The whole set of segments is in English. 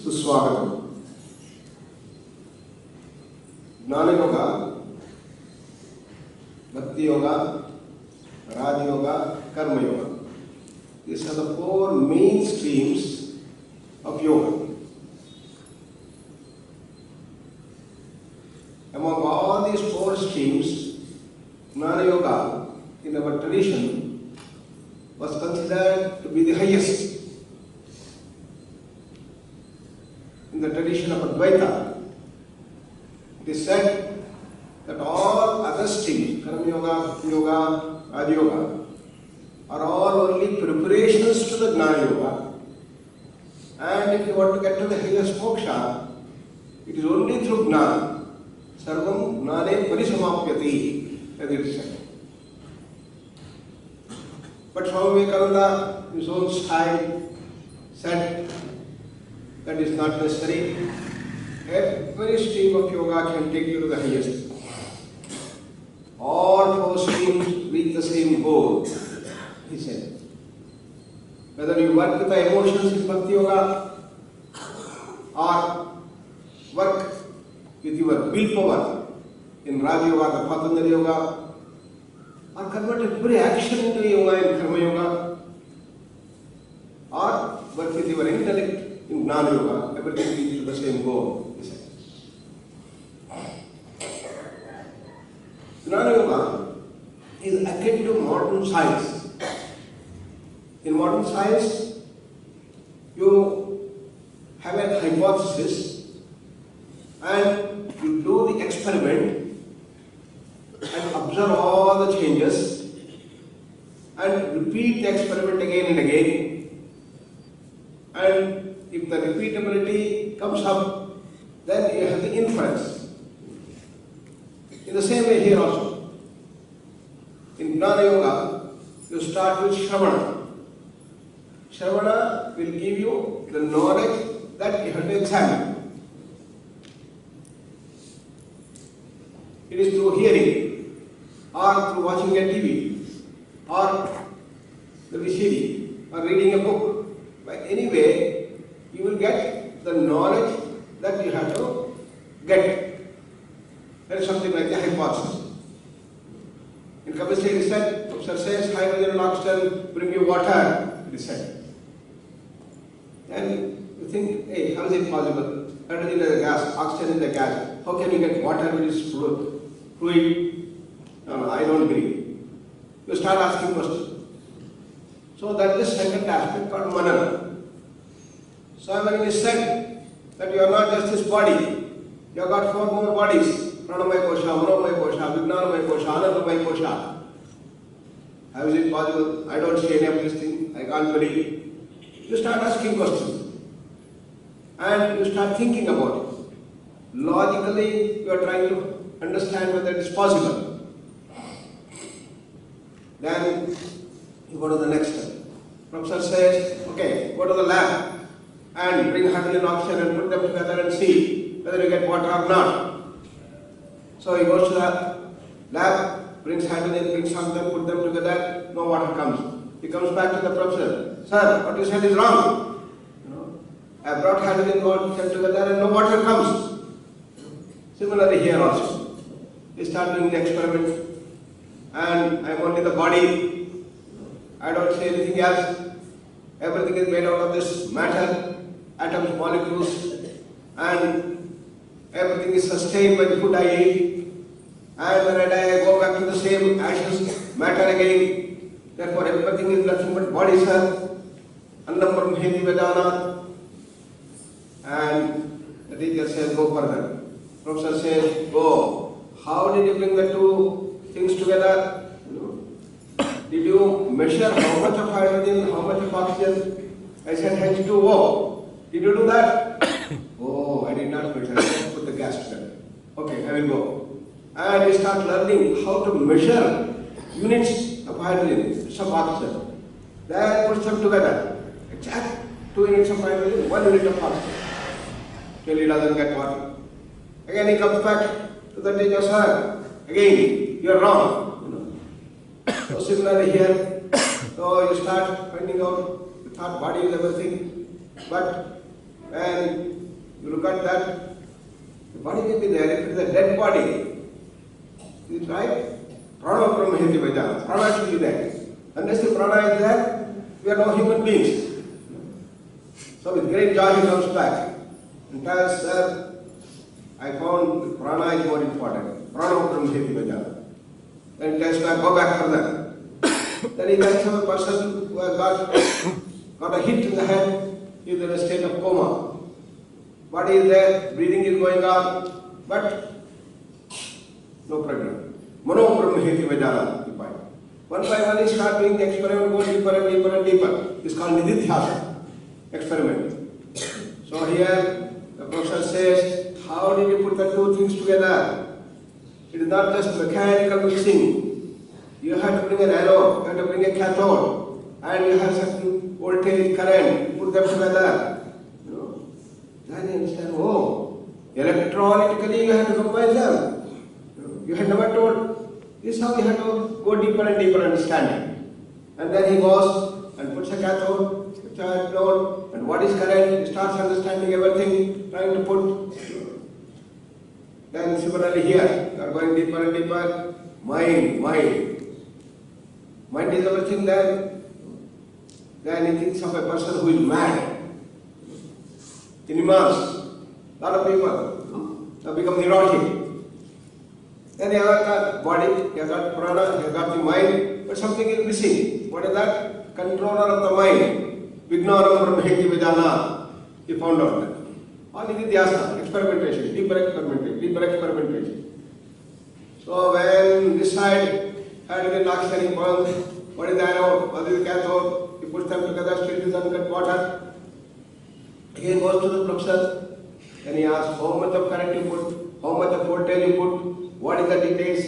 सुस्वागतम। ज्ञान योगा, भक्ति योगा, राज योगा, कर्म yoga. These are the four main streams of yoga. Among all these four streams, Jnana Yoga in our tradition was considered to be the highest. In the tradition of Advaita, it is said that all other streams, Karma Yoga, Bhakti Yoga, Raja Yoga, are all only preparations to the Jnana Yoga. And if you want to get to the highest moksha, it is only through Jnana. Sarvam Jnane Parisamapyati, as it is said. But Swami Vivekananda, his own style, said that is not necessary. Every stream of yoga can take you to the highest. All four streams reach the same goal, he said. Whether you work with the emotions in Bhakti Yoga or work with your willpower in Raja Yoga, the Patanjali Yoga, or convert every action into yoga in Karma Yoga, or work with your intellect in Jnana Yoga, everything leads to the same goal, he said. Jnana Yoga is akin to modern science. In modern science, you have a hypothesis and you do the experiment and observe all the changes and repeat the experiment again and again. And if the repeatability comes up, then you have the inference. In the same way here also. In Jnana Yoga, you start with Shravana. Shravana will give you the knowledge that you have to examine. It is through hearing, or through watching a TV, or the VCD, or reading a book. By any way, you will get the knowledge that you have to get. That is something like a hypothesis. In Kabir Singh, it said, Professor says, hydrogen and oxygen bring you water, it is said. And you think, hey, how is it possible? Hydrogen is a gas, oxygen is a gas. How can you get water which is fluid? No, I don't believe. You start asking questions. So that is the second aspect called manana. So when it is said that you are not just this body, you have got four more bodies. Pranamaya kosha, manomaya kosha, vijnanamaya kosha, anandamaya kosha. How is it possible? I don't see any of these things. I can't believe. You start asking questions. And you start thinking about it. Logically, you are trying to understand whether it is possible. Then you go to the next step. Professor says, okay, go to the lab and bring hydrogen and oxygen and put them together and see whether you get water or not. So he goes to the lab, brings hydrogen, brings something, put them together, no water comes. He comes back to the professor. Sir, what you said is wrong. I brought hydrogen and oxygen together and no water comes. Similarly here also. We start doing the experiment and I am only the body. I don't say anything else. Everything is made out of this matter, atoms, molecules, and everything is sustained by the food I eat. And when I die, I go back to the same ashes, matter again. Therefore, everything is nothing but body, sir. Annam brahmeti vedana. And the teacher says, go further. Professor says, go. How did you bring the two things together? Did you measure how much of hydrogen, how much of oxygen? I said H2O. Did you do that? Oh, I did not measure. I put the gas together. Okay, I will go. And we start learning how to measure units of hydrogen, units of oxygen. Then put them together. Exact 2 units of hydrogen, 1 unit of oxygen. Till he doesn't get water. Again he comes back to the teacher, sir. Again, you are wrong. So similarly here, so you start finding out the thought body is everything, but when you look at that, the body may be there, it is a dead body. Is it right? Prana Brahmahiti Vajana. Prana should be there. Unless the prana is there, we are no human beings. So with great joy he comes back and tells, sir, I found the prana is more important. Prana Brahmahiti Vajana. Then he tells back, go back further. Then he tells a person who has got a hit in the head, he is in a state of coma. Body is there, breathing is going on, but no problem. Mano Brahmahiti Vajana, you find. One by one he starts doing the experiment, go deeper and deeper and deeper. It's called S-VYASA experiment. So here the professor says, how did you put the two things together? It is not just mechanical mixing. You have to bring an anode, you have to bring a cathode, and you have certain voltage, current, put them together. You know? Then you understand, oh, electrolytically you have to combine them. You had never told. This is how you have to go deeper and deeper understanding. And then he goes and puts a cathode, puts a anode, and what is current, he starts understanding everything, trying to put. Then similarly here, you are going deeper and deeper. Mind. Mind is everything there. Then he thinks of a person who is mad. Animals, a lot of people have become neurotic. Then he has got body, he has got prana, he has got the mind, but something is missing. What is that? Controller of the mind. Vijnanam Brahmahiti Vajana. He found out that. All is S-VYASA, experimentation, deeper experimentation. So when this side had been oxygen burns, what is the anode, what is the cathode, he puts them together, still doesn't get water. Again goes to the professor, then he asks how much of current you put, how much of voltage you put, what is the details.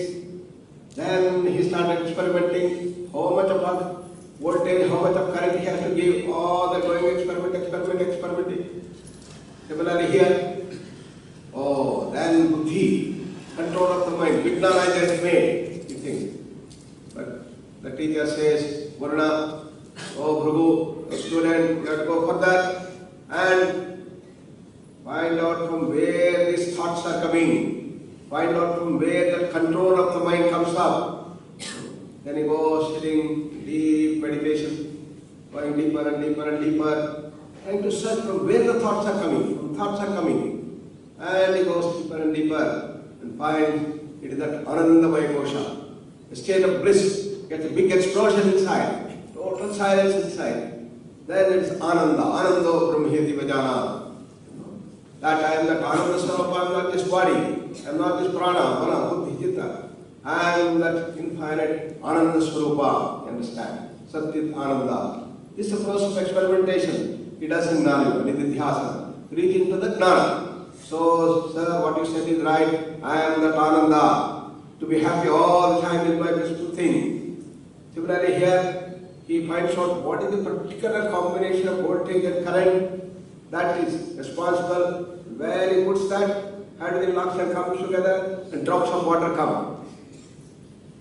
Then he started experimenting, how much of voltage, how much of current he has to give, all the going experimenting. Similarly here, then buddhi, control of the mind, Vijnana is just made, you think. But the teacher says, Varuna, Bhrugu, student, you have to go further and find out from where these thoughts are coming, find out from where the control of the mind comes up. Then he goes sitting deep meditation, going deeper and deeper and deeper, trying to search from where the thoughts are coming. And he goes deeper and deeper and finds it is that Anandamaya Kosha, a state of bliss, gets a big explosion inside, total silence inside. Then it is Ananda, Anando Brahmahiti Vajana. That I am that Ananda Swarupa, I am not this body, I am not this prana, mana, buddhi, chitta. I am that infinite Ananda Swarupa, you understand? Satyit Ananda. This is the process of experimentation. He does in Gnana, Nididhyasana, reaching to the Gnana. So, sir, what you said is right. I am that Ananda, to be happy all the time in my blissful thing. Similarly here, he finds out what is the particular combination of voltage and current that is responsible, where he puts that, hydrogen and oxygen comes together and drops of water come.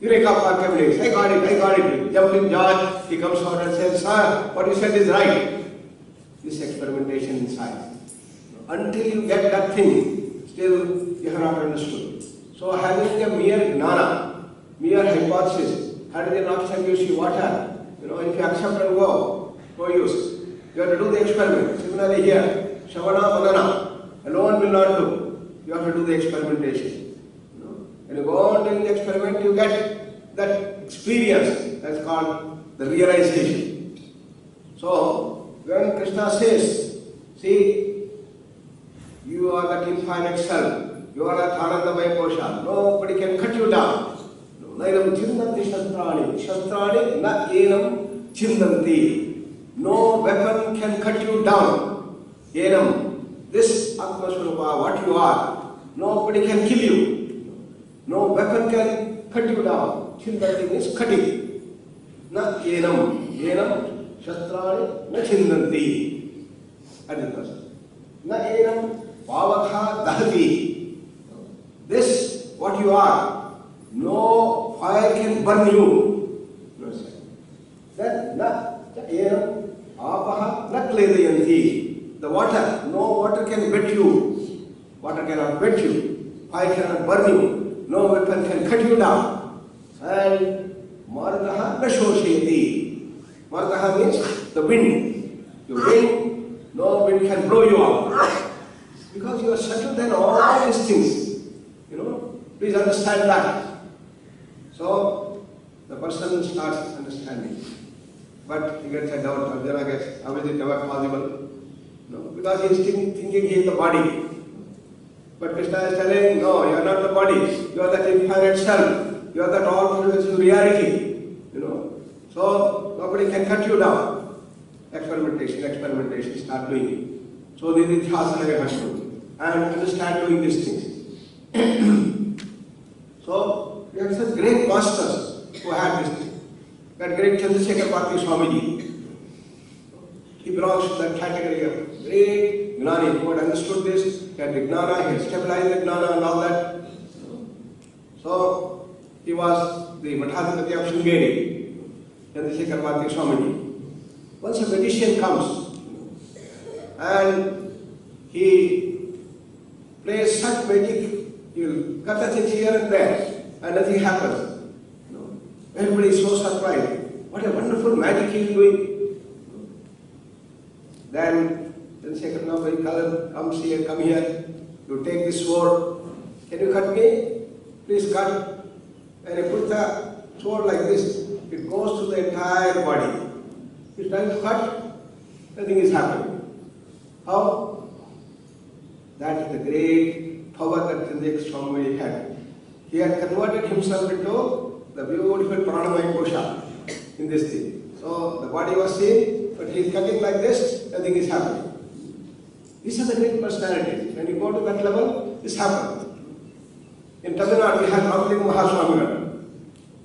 Eureka Parkavlis, I got it. Jumping George, he comes out and says, sir, what you said is right. This experimentation in science. Until you get that thing, still you have not understood. So having a mere gnana, mere hypothesis, hydrogen oxygen gives you water, if you accept and go, no use. You have to do the experiment. Similarly here, Shavana Manana, alone will not do. You have to do the experimentation. When you go on doing the experiment, you get that experience. That's called the realization. So, when Krishna says, see, you are that infinite self, you are that Anandamaya Kosha, nobody can cut you down. Nainam chindanti shastrani na enam chindanti. No weapon can cut you down. Enam, this Atma Swarupa, what you are, nobody can kill you. No weapon can cut you down. Chindanti means cutting. Na enam shastrani na chindanti. Na enam pavakha dahati. This, what you are, no fire can burn you. Then, na enam apaha na kledayanti. the water. No water can wet you. Water cannot wet you. Fire cannot burn you. No weapon can cut you down. And Maradaha Nashosheti. Maradaha means the wind. You wind, no wind can blow you out. Because you are settled in all these things. Please understand that. So, the person starts understanding. But he gets a doubt. Arjuna gets, how is it ever possible? Because he is thinking he is the body. But Krishna is telling, no, you are not the body. You are that infinite self. You are that all-pervasive reality. So, nobody can cut you down. Experimentation, start doing it. So, Nididhyasana has to. And understand doing these things. So, we have such great masters who had this thing. That great Chandrasekhar Bharati Swamiji. He belongs to that category of great Gnani who had understood this, he had the Gnana, he had stabilized the Gnana and all that. So, he was the Madhadipati of Shringeri, Chandrasekhar Bharati Swamiji. Once a magician comes and he plays such magic, he will cut the things here and there and nothing happens. Everybody is so surprised. What a wonderful magic he is doing. Then Chandrasekhar comes here, come here. You take this sword. Can you cut me? Please cut. And you put the sword like this. It goes to the entire body. He's trying to cut. Nothing is happening. How? That is the great power that Chandrasekhar Swami had. He had converted himself into the beautiful pranamaya kosha in this thing. So the body was seen, but he is cutting like this, nothing is happening. These are the great personalities. When you go to that level, this happens. In Tamil Nadu, we have Ramakrishna Mahaswami.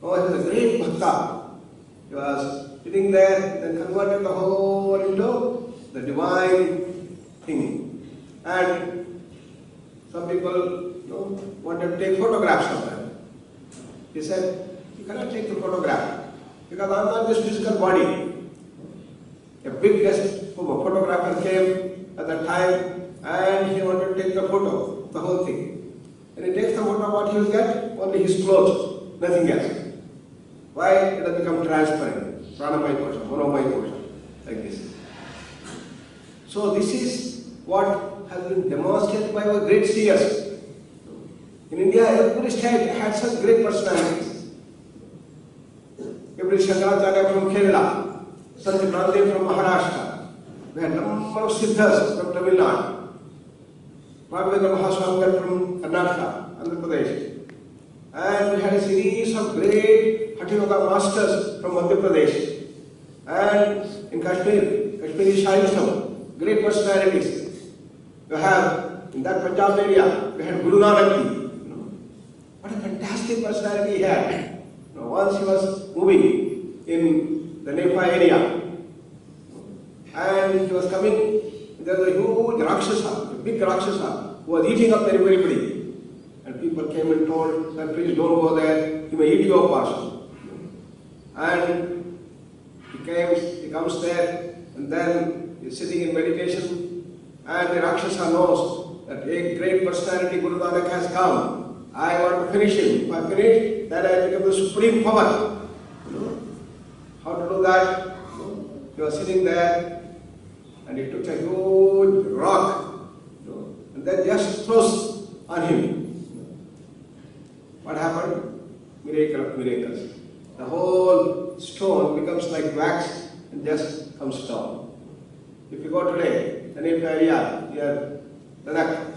Oh, he was a great bhakta. He was sitting there, then converted the whole into the divine thing. And some people wanted to take photographs of them. He said, you cannot take the photograph because I am not this physical body. A big guest photographer came at that time and he wanted to take the photo, the whole thing. And he takes the photo, what he will get? Only his clothes, nothing else. Why? It has become transparent. Pranamaya kosha, monomaya kosha, like this. So this is what has been demonstrated by our great seers. In India, every state had such great personalities. Every Shankaracharya from Kerala, Sant Nanddev from Maharashtra. We had a number of Siddhas from Tamil Nadu. Bhagavendra Mahaswami from Karnataka, Andhra Pradesh. And we had a series of great Hatha Yoga masters from Madhya Pradesh. And in Kashmir, Kashmiri Shaivism, great personalities. We have, in that Punjab area, we had Guru Nanak. What a fantastic personality he had. Once he was moving in the Nepal area and he was coming, there was a huge Rakshasa, a big Rakshasa who was eating up everybody. And people came and told, sir, please don't go there, he may eat you up also. And he comes there and then he is sitting in meditation and the Rakshasa knows that a great personality Guru Nanak has come. I want to finish him. If I finish, then I become the supreme power. How to do that? He was sitting there and he took a huge rock and then just throws on him. What happened? Miracle of miracles. The whole stone becomes like wax and just comes down. If you go today, the Nepal area, here, Ladakh,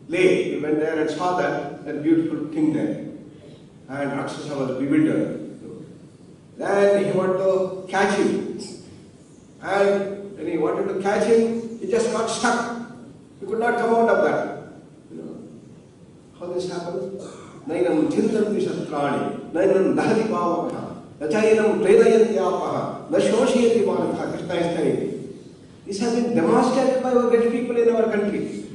Leh, we went there and saw that beautiful thing there. And Rakshasa was bewildered. Then he wanted to catch him. And when he wanted to catch him, he just got stuck. He could not come out of that. How this happened? Nainam chintanti shastrani, nainam dahati pavakaha, nachayanam predayantyapaha, nashoshiyati manatha. Krishna is telling. This has been demonstrated by our great people in our country.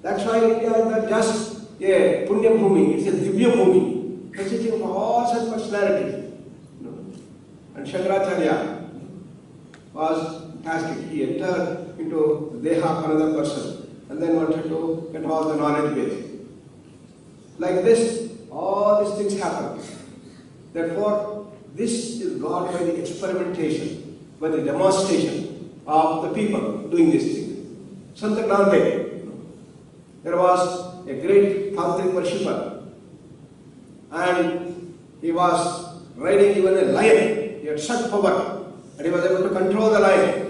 That's why India is not just a Punya Bhumi, it's a Divya Bhumi, consisting of all such personalities. And Shankaracharya was fantastic. He entered into the deha of another person and then wanted to get all the knowledge base. Like this, all these things happen. Therefore, this is got by the experimentation, by the demonstration of the people doing these things. Sant Gnande, there was a great tantric worshipper, and he was riding even a lion. He had such power, and he was able to control the lion.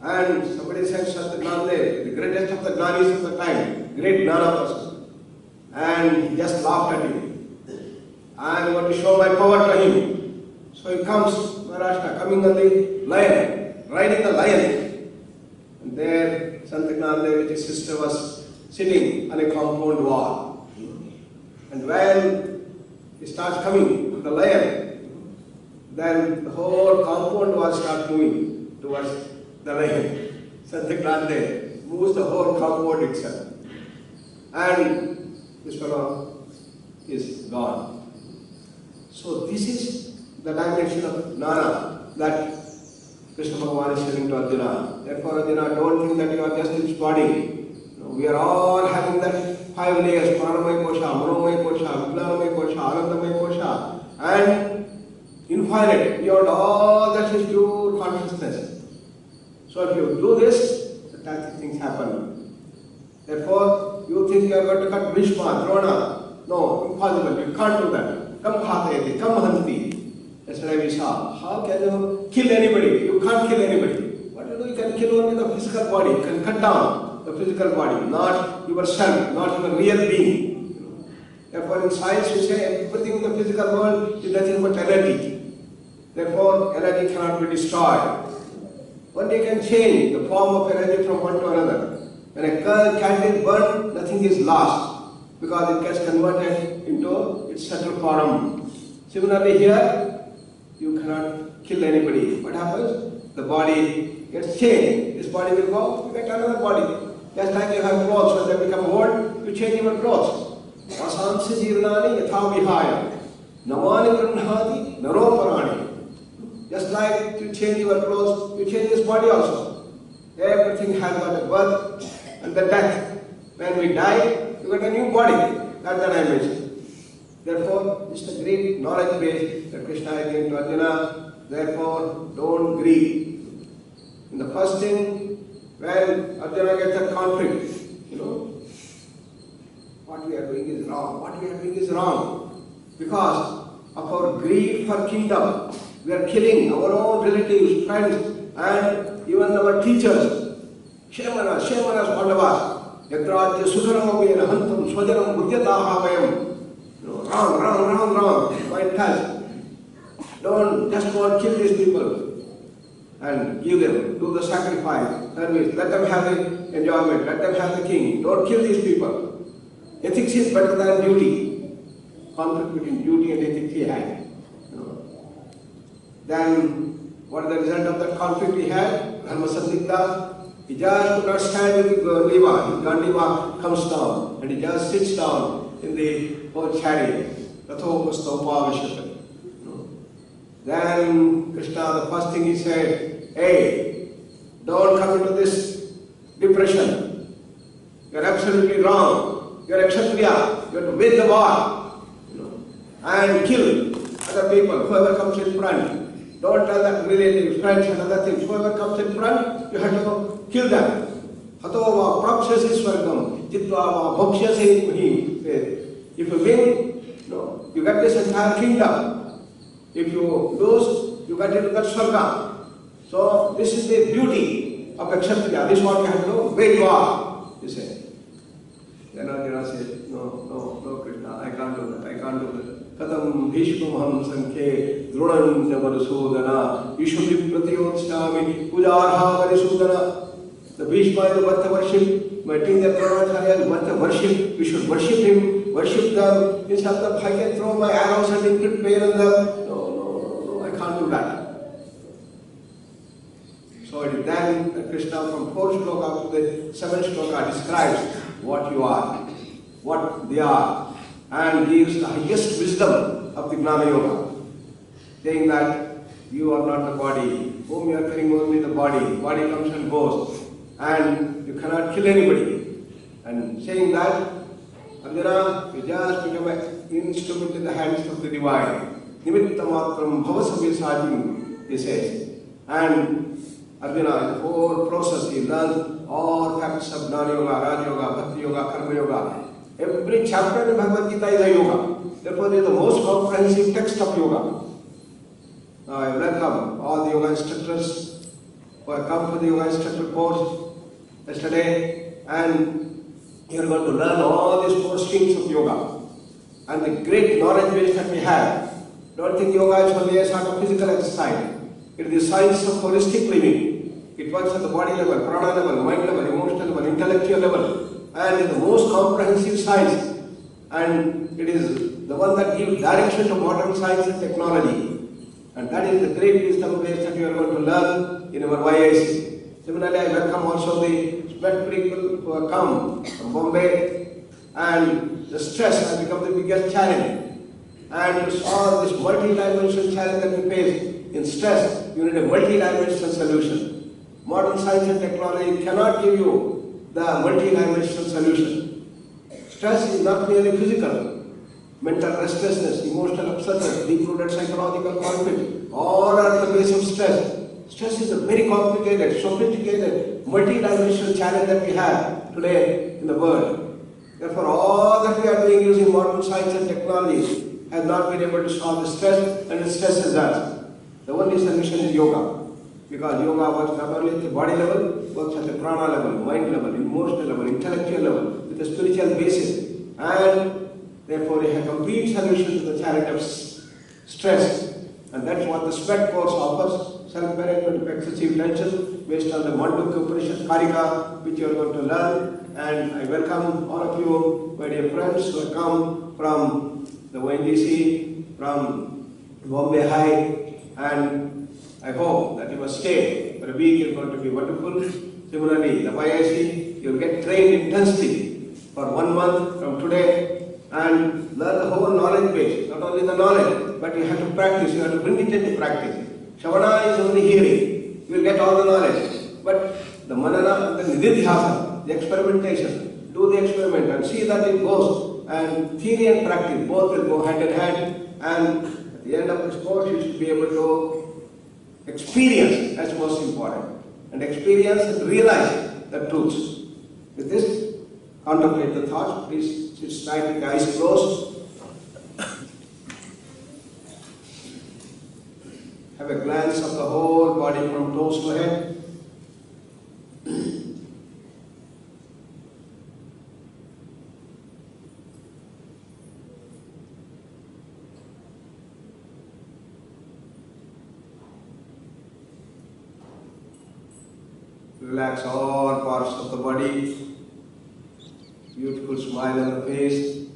And somebody said, Sant Gnande, the greatest of the Gnanis of the time, great Gnana person. And he just laughed at him. I am going to show my power to him. So he comes, Maharashtra, coming on the lion, riding the lion. And there, Sant Gnande with his sister was sitting on a compound wall. And when he starts coming with the lion, then the whole compound wall starts moving towards the lion. Sant Gnande moves the whole compound itself. And this fellow is gone. So this is the dimension of Gnana that Krishna Bhagavan is telling to Arjuna. Therefore, Arjuna, don't think that you are just this body. No, we are all having that 5 layers: Pranamaya Kosha, Manomaya Kosha, Vijnanamaya Kosha, Anandamaya Kosha, and infinite, beyond all that is pure consciousness. So if you do this, fantastic things happen. Therefore, you think you are going to cut Bhishma, Drona. No, impossible. You can't do that. Kam khate, kam hanti. Yesterday we saw, how can you kill anybody? You can't kill anybody. What you do? You can kill only the physical body. You can cut down the physical body, not yourself, not your real being. Therefore, in science we say everything in the physical world is nothing but energy. Therefore, energy cannot be destroyed. Only you can change the form of energy from one to another. When a candle is burned, nothing is lost, because it gets converted into its subtle form. Similarly here, you cannot kill anybody. What happens? The body gets changed. This body will go, you get another body. Just like you have clothes, when they become old, you change your clothes. Vasansi jirnani yatha vihaya, namani grannhati naroparani. Just like you change your clothes, you change this body also. Everything has got a birth and the death. When we die, you get a new body. That's the dimension. Therefore, this is a great knowledge base that Krishna is giving to Arjuna. Therefore, don't grieve. In the first thing, when Arjuna gets a conflict, what we are doing is wrong. What we are doing is wrong. Because of our greed for kingdom, we are killing our own relatives, friends, and even our teachers. Shemanas, Pandavas. Yatrajya sudharamabhena hantam swajaram buddhyatahavayam. Wrong. Quite touch. Don't just go and kill these people and give them, do the sacrifice, service. Let them have the enjoyment, let them have the king. Don't kill these people. Ethics is better than duty. Conflict between duty and ethics he had. Then, what is the result of that conflict he had? Dharma Sandigdha. He just could not stand with Gandiva. His Gandiva comes down and he just sits down in the whole chariot. Then Krishna, the first thing he said, hey, don't come into this depression. You are absolutely wrong. You are a Kshatriya. You have to win the war. And kill other people, whoever comes in front. Don't tell that relatives, friends and other things. Whoever comes in front, you have to kill them. Hatova prapsyasi swargam, jitva bhoksyasi muhi. If you win, you get this entire kingdom. If you lose, you get into that swarga. So this is the beauty of a Kshatriya. This is what you have to do. Wage war, you say. Then Arjuna says, no, Krishna, I can't do that. Katam bhishmam sankhe drunan javarasudana Yishumi pratyotshami pujarha varisudana. The Bhishma is the birth of worship. My team, the Dronacharya is the birth of worship. We should worship him, worship them. Instead of I can throw my arrows and inflict pain on them. No, I can't do that. So it is then that Krishna from 4th shloka to the 7th shloka describes what you are, what they are, and gives the highest wisdom of the Gnana Yoga, saying that you are not the body, whom you are carrying only the body. Body comes and goes, and you cannot kill anybody. And saying that, Arjuna, you just become an instrument in the hands of the divine. Nimitta matram bhavasabhyasati, he says. And Arjuna, the whole process, he learns all facts of Jnana Yoga, Raja Yoga, Bhakti Yoga, Karma Yoga. Every chapter in Bhagavad Gita is a yoga. Therefore, it is the most comprehensive text of yoga. Now, I welcome all the yoga instructors who have come for the yoga instructor course yesterday, and you are going to learn all these four streams of yoga and the great knowledge base that we have. Don't think yoga is only a sort of physical exercise. It is the science of holistic living. It works at the body level, prana level, mind level, emotional level, intellectual level, and it is the most comprehensive science. And it is the one that gives direction to modern science and technology. And that is the great wisdom base that you are going to learn in our YIC. Similarly, I welcome also the sweat people who have come from Bombay, and the stress has become the biggest challenge. And to solve this multi-dimensional challenge that we face in stress, you need a multi-dimensional solution. Modern science and technology cannot give you the multi-dimensional solution. Stress is not merely physical. Mental restlessness, emotional upsetness, deep-rooted psychological conflict, all are at the base of stress. Stress is a very complicated, sophisticated, multi-dimensional challenge that we have today in the world. Therefore, all that we are doing using modern science and technology has not been able to solve the stress, and it stresses us. The only solution is yoga. Because yoga works not only at the body level, works at the prana level, mind level, emotional level, intellectual level, with a spiritual basis. And therefore, a complete solution to the challenge of stress. And that's what the sweat course offers, self-management of excessive tension, based on the Mandukya Upanishad Karika, which you are going to learn. And I welcome all of you, my dear friends, who have come from the ONGC, from Bombay High, and I hope that you must stay for a week. It's going to be wonderful. Similarly, the YIC, you'll get trained intensely for 1 month from today, and learn the whole knowledge base, not only the knowledge, but you have to practice, you have to bring it into practice. Shavana is only hearing, you will get all the knowledge, but the manana and the nididhyasa, the experimentation, do the experiment and see that it goes, and theory and practice, both will go hand in hand, and at the end of this course you should be able to experience, that's most important, and experience and realize the truths. With this, contemplate the thoughts, please. Sit tight with the eyes closed. Have a glance of the whole body from toes to head. Relax all parts of the body. Beautiful smile on the face.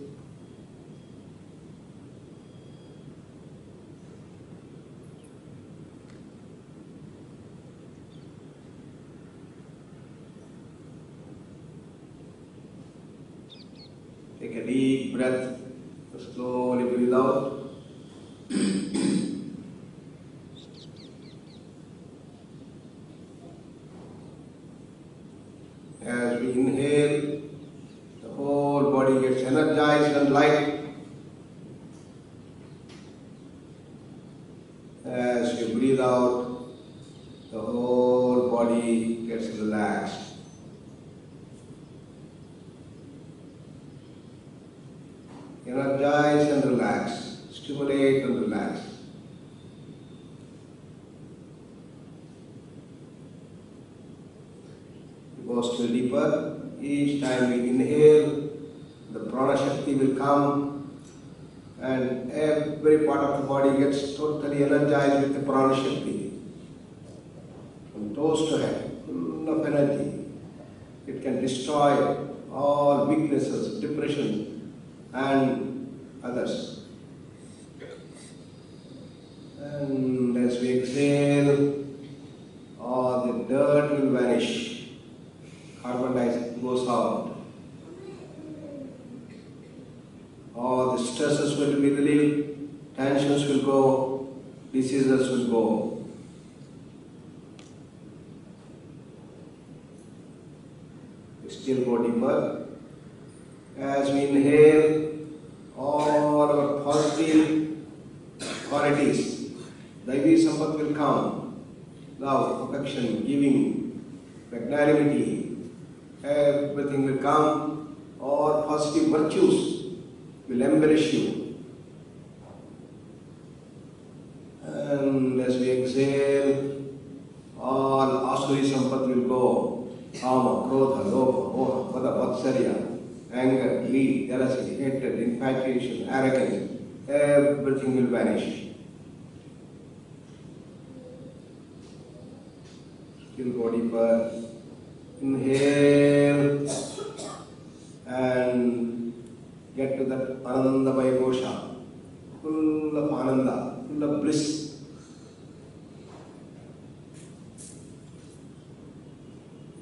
Take a deep breath. Slowly breathe out. As we inhale, the whole body gets energized and light. As you breathe out, the whole body gets relaxed. Energize and relax. Stimulate and relax. It goes still deeper. Each time we inhale, the prana shakti will come, and every part of the body gets totally energized with the prana shakti. From toes to head, full of energy. It can destroy all weaknesses, depression, and others. And as we exhale, all the dirt will vanish. Carbon dioxide goes out. All the stresses will be relieved, tensions will go, diseases will go. Still go deeper. As we inhale, all our positive qualities, Daivi Sampat will come. Love, affection, giving, magnanimity, everything will come. All positive virtues will embellish you. And as we exhale, all Asuri Sampat will go. Kama, Krodha, Lobha, Moha, Mada, Vatsarya, anger, greed, jealousy, hatred, infatuation, arrogance, everything will vanish. Still go deeper. Inhale and get to that Ananda Vaibhosha, full of Ananda, full of bliss.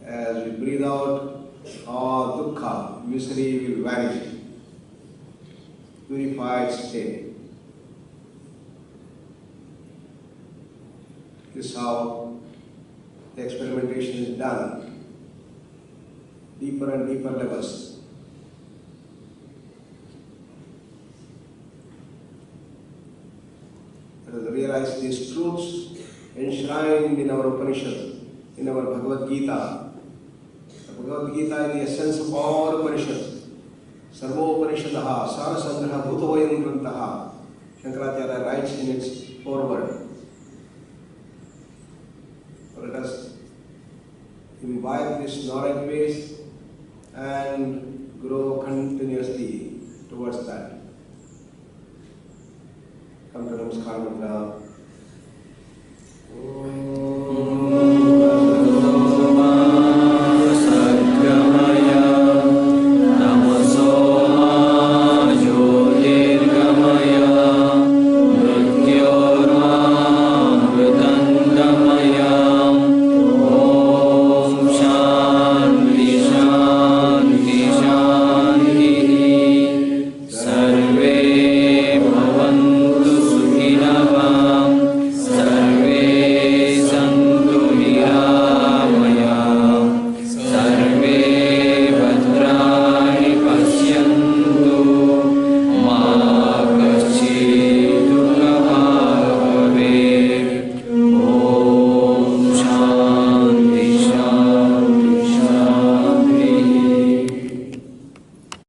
As we breathe out, all dukkha, misery will vanish. Purified state. This is how the experimentation is done. Deeper and deeper levels. Let us realize these truths enshrined in our Upanishads, in our Bhagavad Gita. Bhagavad Gita is the essence of all Upanishads. Sarvo Upanishadaha, Sarasangraha, Bhutavayam Grantaha. Shankaracharya writes in its foreword. Let us imbibe this knowledge base and grow continuously towards that. Come to Namaskar Mantra.